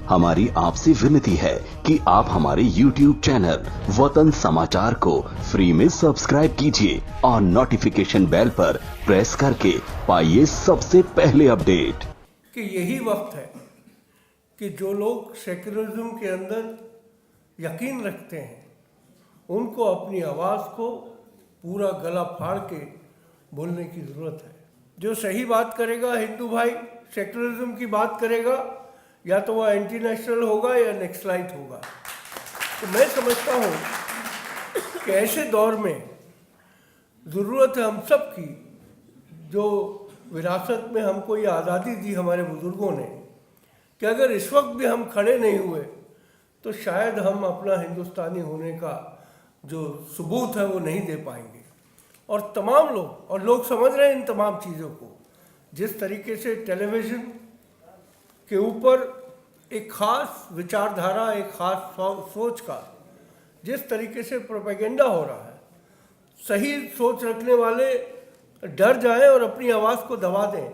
हमारी आपसे विनती है कि आप हमारे YouTube चैनल वतन समाचार को फ्री में सब्सक्राइब कीजिए और नोटिफिकेशन बेल पर प्रेस करके पाइए सबसे पहले अपडेट। कि यही वक्त है कि जो लोग सेक्युलरिज्म के अंदर यकीन रखते हैं उनको अपनी आवाज़ को पूरा गला फाड़ के बोलने की ज़रूरत है। जो सही बात करेगा हिंदू भाई, सेक्युलरिज्म की बात करेगा, या तो वह एंटी नेशनल होगा या नेक्सलाइट होगा। तो मैं समझता हूँ कि ऐसे दौर में ज़रूरत है हम सब की, जो विरासत में हमको ये आज़ादी दी हमारे बुज़ुर्गों ने, कि अगर इस वक्त भी हम खड़े नहीं हुए तो शायद हम अपना हिंदुस्तानी होने का जो सबूत है वो नहीं दे पाएंगे। और तमाम लोग, और लोग समझ रहे हैं इन तमाम चीज़ों को, जिस तरीके से टेलीविज़न के ऊपर एक ख़ास विचारधारा, एक ख़ास सोच का जिस तरीके से प्रोपेगेंडा हो रहा है, सही सोच रखने वाले डर जाएं और अपनी आवाज़ को दबा दें